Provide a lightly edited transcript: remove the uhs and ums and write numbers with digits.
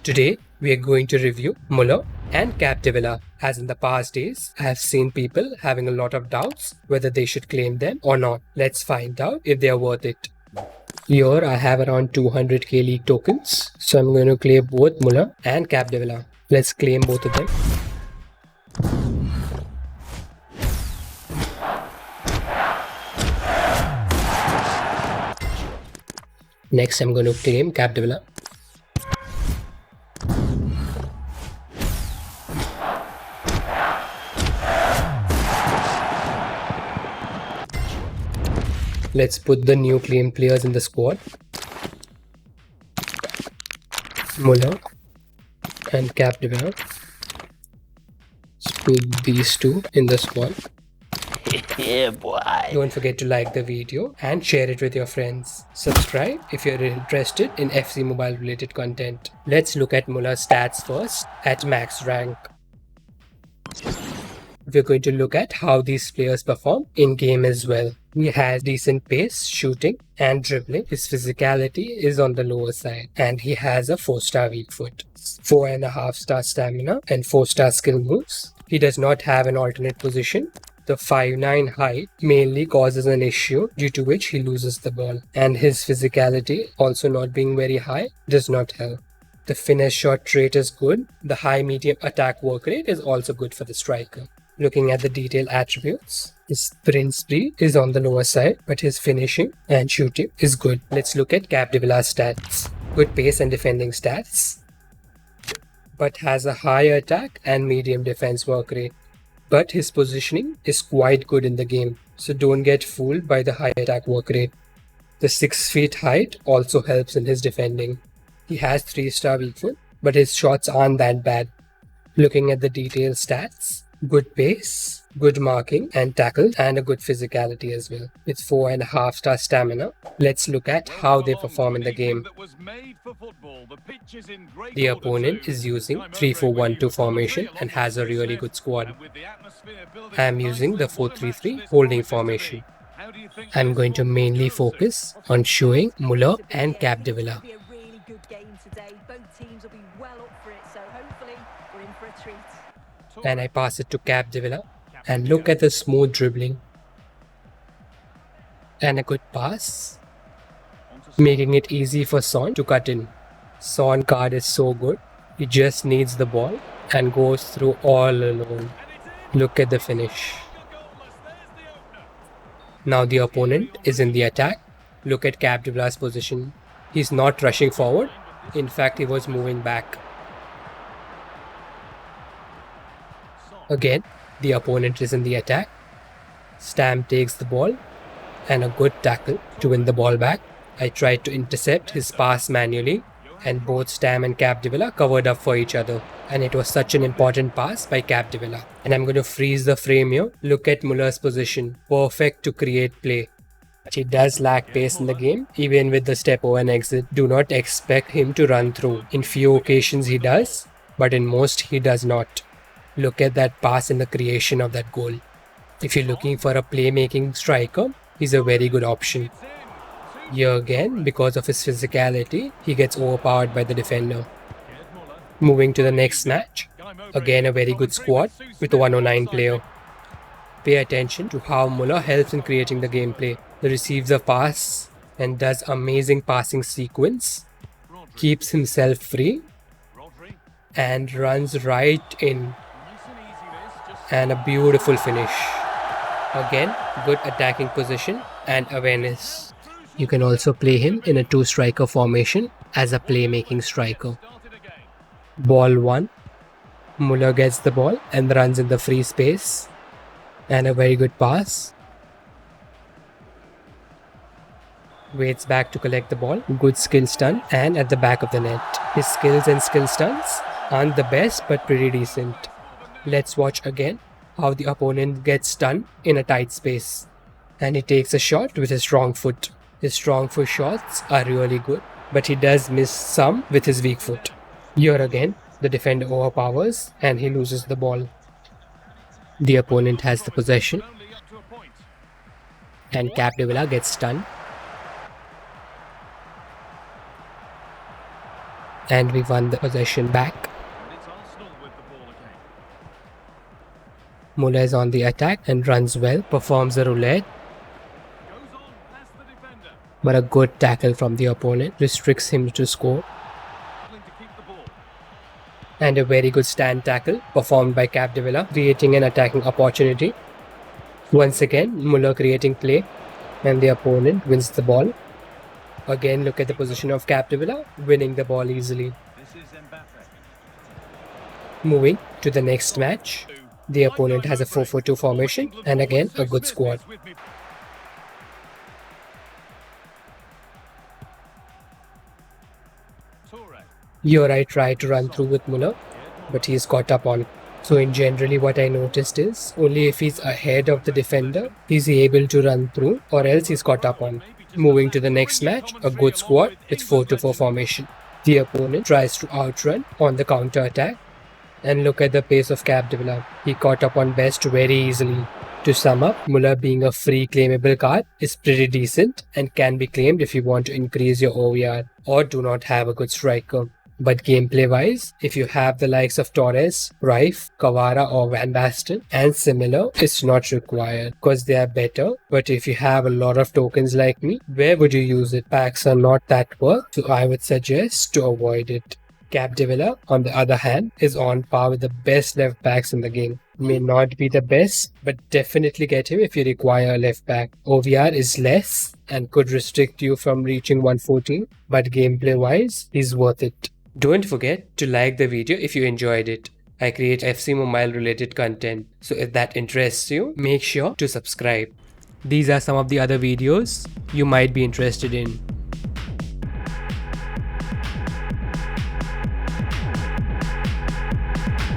Today, we are going to review Muller and Capdevila. As in the past days, I have seen people having a lot of doubts whether they should claim them or not. Let's find out if they are worth it. Here I have around 200k league tokens, so I'm going to claim both Muller and Capdevila. Let's claim both of them. Next, I'm going to claim Capdevila. Let's put the new claim players in the squad. Muller and Capdevila. Let's put these two in the squad. Yeah, boy. Don't forget to like the video and share it with your friends. Subscribe if you're interested in FC Mobile related content. Let's look at Muller's stats first at max rank. We're going to look at how these players perform in game as well. He has decent pace, shooting and dribbling. His physicality is on the lower side and he has a 4-star weak foot, 4.5-star stamina and 4-star skill moves. He does not have an alternate position. The 5'9" height mainly causes an issue due to which he loses the ball, and his physicality also not being very high does not help. The finish shot rate is good. The high medium attack work rate is also good for the striker. Looking at the detailed attributes, his sprint speed is on the lower side, but his finishing and shooting is good. Let's look at Capdevila's stats. Good pace and defending stats, but has a high attack and medium defense work rate. But his positioning is quite good in the game, so don't get fooled by the high attack work rate. The 6 feet height also helps in his defending. He has 3-star weak foot, but his shots aren't that bad. Looking at the detailed stats, good pace, good marking and tackle, and a good physicality as well. With 4.5-star stamina, let's look at how they perform in the game. The opponent is using 3-4-1-2 formation and has a really good squad. I am using the 4-3-3 holding formation. I'm going to mainly focus on showing Muller and Capdevila. And I pass it to Capdevila, and look at the smooth dribbling and a good pass, making it easy for Son to cut in. Son card is so good, he just needs the ball and goes through all alone. Look at the finish. Now the opponent is in the attack. Look at Capdevila's position. He's not rushing forward, in fact he was moving back. Again, the opponent is in the attack. Stam takes the ball and a good tackle to win the ball back. I tried to intercept his pass manually and both Stam and Capdevila covered up for each other. And it was such an important pass by Capdevila. And I'm going to freeze the frame here. Look at Muller's position. Perfect to create play. But he does lack pace in the game. Even with the step over and exit, do not expect him to run through. In few occasions he does, but in most he does not. Look at that pass in the creation of that goal. If you're looking for a playmaking striker, he's a very good option. Here again, because of his physicality, he gets overpowered by the defender. Moving to the next match, again a very good squad with a 109 player. Pay attention to how Muller helps in creating the gameplay. He receives a pass and does amazing passing sequence, keeps himself free and runs right in. And a beautiful finish. Again, good attacking position and awareness. You can also play him in a 2-striker formation as a playmaking striker. Ball 1. Muller gets the ball and runs in the free space. And a very good pass. Waits back to collect the ball. Good skill stun and at the back of the net. His skills and skill stunts aren't the best but pretty decent. Let's watch again how the opponent gets stunned in a tight space. And he takes a shot with his strong foot. His strong foot shots are really good, but he does miss some with his weak foot. Here again, the defender overpowers and he loses the ball. The opponent has the possession. And Capdevila gets stunned. and we won the possession back. Muller is on the attack and runs well, performs a roulette, but a good tackle from the opponent restricts him to score. And a very good stand tackle performed by Capdevila, creating an attacking opportunity. Once again, Muller creating play, and the opponent wins the ball. Again, look at the position of Capdevila, winning the ball easily. Moving to the next match, the opponent has a 4-4-2 formation, and again a good squad. Here I try to run through with Muller, but he's caught up on. So in generally what I noticed is, only if he's ahead of the defender, he's able to run through, or else he's caught up on. Moving to the next match, a good squad with 4-4 formation. The opponent tries to outrun on the counter attack, and look at the pace of Capdevila. He caught up on Best very easily. To sum up, Muller being a free claimable card is pretty decent and can be claimed if you want to increase your OVR or do not have a good striker. But gameplay wise, if you have the likes of Torres, Rife, Kavara or Van Basten and similar, it's not required because they are better. But if you have a lot of tokens like me, where would you use it? Packs are not that worth, so I would suggest to avoid it. Capdevila, on the other hand, is on par with the best left backs in the game. May not be the best, but definitely get him if you require a left back. OVR is less and could restrict you from reaching 114, but gameplay wise, he's worth it. Don't forget to like the video if you enjoyed it. I create FC Mobile related content, so if that interests you, make sure to subscribe. These are some of the other videos you might be interested in.